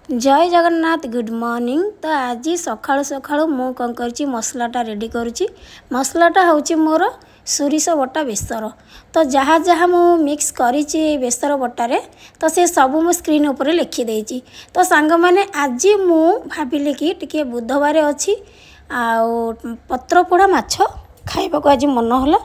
जय Jagannath good morning. तो आज सकाळु सकाळु मु कौन कर मसलाटा रेडी करुच्ची। मसलाटा हूँ मोर सोरिष बटा बेसर। तो जहाँ जहाँ मु मिक्स करी बेसर बटारे तो से सब मु स्क्रीन उपर लिखिदे। तो सांग मैंने आज मु भाविली कि टिके बुधवार अच्छी आउ पत्र पोड़ा माछ खाइबा को आज मन होला।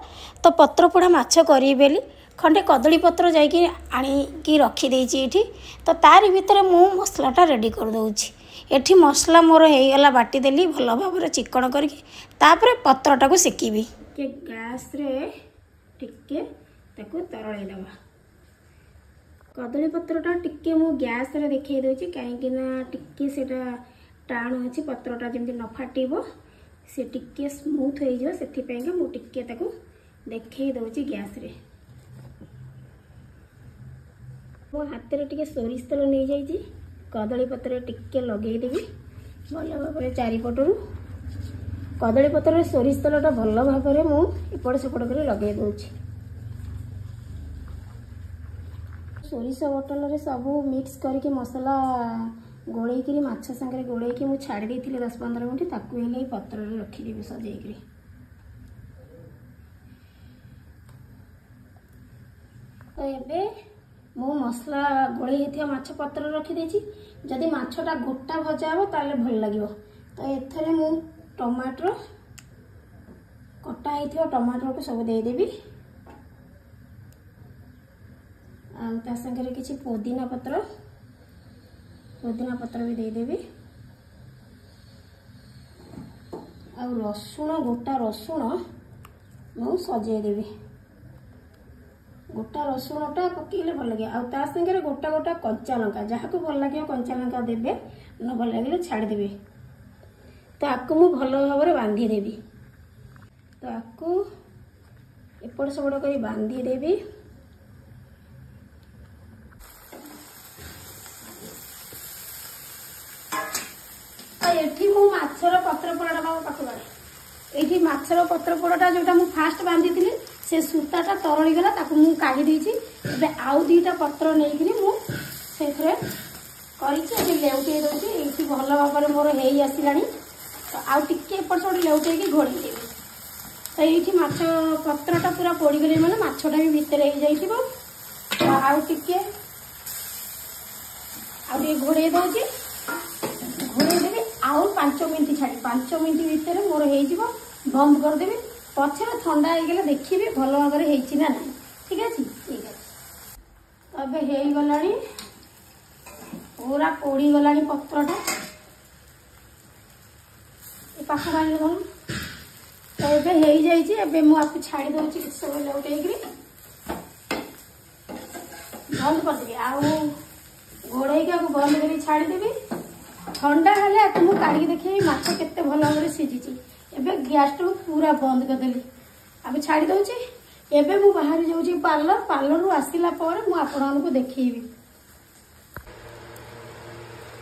तो पत्र पोड़ा माछ करी बेली खंडे कदली पत्र जाइए आनिकी रखीदे। तो तार भितर मु मसलाटा रेडी कर दूची। एठी मसला मोर होगला बाटीदेली भल भाव चिकन करके पत्रटा को सेकिबी। गैस रे टिके ताको तरळे दबा। कदली पत्रटा टिके मु गैस रे देखै दोची काहेकि ना टिके सेटा टाण अछि पत्रटा जेमति न फाटिबो से टिके स्मूथ हो जो सेथि पेंगा मु टिके ताको देखै दोची गैस रे। मो हाथ में टे सोरिष तेल नहीं जाइए कदली पत्र टिके लगेदेवी भल भाव चारिपटर कदली पत्र सोरिष तेलटा भल भाव में मुपट सेपट कर लगे दूची। सोरिष बोतल रे सब मिक्स करके मसला गोलैकरी माछ सांगे गोलैकी मुझे छाड़ी देती 10-15 मिनट ताकू पत्र रखीदेवी सजेक। तो ये मु मसला गोले होता माछ पत्र रखीदे। जदि माछटा गोटा भजा हो ताले भल लगे। तो एथरे मु टमाटर कटा होता टमाटर को सब देदेवी आ संगे किसी पुदीना पत्र भी देदेवी आ रसुण गोटा रसुण मु सजेदेवी। गोटा रसुणटा पकईले भल लगे आ संगे गोटा गोटा कंचा लंका जहाँ को भल लगे कंचा लंका देवे न भल लगे छाड़देवे। तो आपको मु भल भाव में बांधीदेवी। तो आपको एपट सेपट कर बांधीदेवी। तो ये मु माछर पत्र पोड़ाटा पाखा ये माछर पत्र पोड़ाटा जोटा मु फास्ट बांधी थी से सूताटा तरली गला ताकू मु काढ़ी देछि। एबे आउ दीटा पत्र नेइकरी मु सेथरे करिछि ए लेउटे दोछि। एठी भल भाव में मोर हेई आसिलानी। तो आउ टिके एपट सेपट लेउटे की घोड़ी देबी। तो एठी माछ पत्रटा पूरा पोड़ी गले माने माछटा भी भितर हे जाइथिबो। तो आउ टिके घोड़े दोछि घोड़े देबी आउ 5 मिनिट छाड़ी 5 मिनिट भितर मोर हे जिवो बंद कर देबी। पछरे ठंडा हो गले देखिए भल भाव में ना ना। ठीक है ठीक है। तब हो गलानी पूरा पोड़ी गलानी पत्रटा पाख पानी धन। तो ये मुझे छाड़ी दूसरी किसी समय लौटे बंद करदेवी आउ घोड़े बंद कर छाड़देवी। ठंडा हेले मुझे काढ़ी देखी माछ केते भल भाव में सीझी। एबे गैस टाइम पूरा बंद करदेली अब छाड़ी दूची। एबे मु बाहर जाऊँगी पार्लर रु आसला पर मुझे देखी।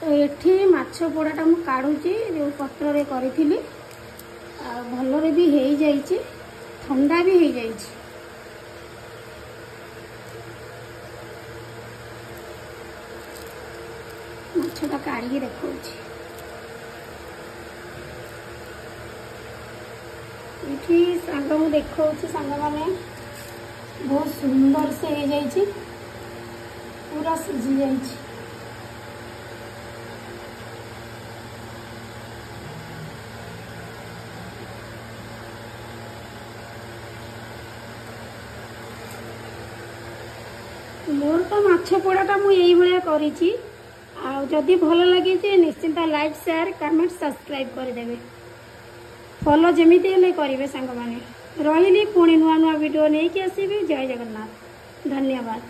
तो ये माछ पोड़ाटा मु काढ़ुची जो पत्र रे करी भलरे भी हो जाइए ठंडा भी हो जाइए। माछटा काढ़ी देखा ये सांग मु देखा सांग मैंने बहुत सुंदर से हो जाइए पूरा सीझी जाइए। मोर तो माछ पोड़ाटा मु यही भाया करी। जदि भल लगे निश्चिंत लाइक शेयर कमेंट सब्सक्राइब करदेवे। फॉलो जमीती हेले करेंगे सांग मैंने रही पुणी नुआ नुआ वीडियो नहीं कि आसबि। जय जगन्नाथ धन्यवाद।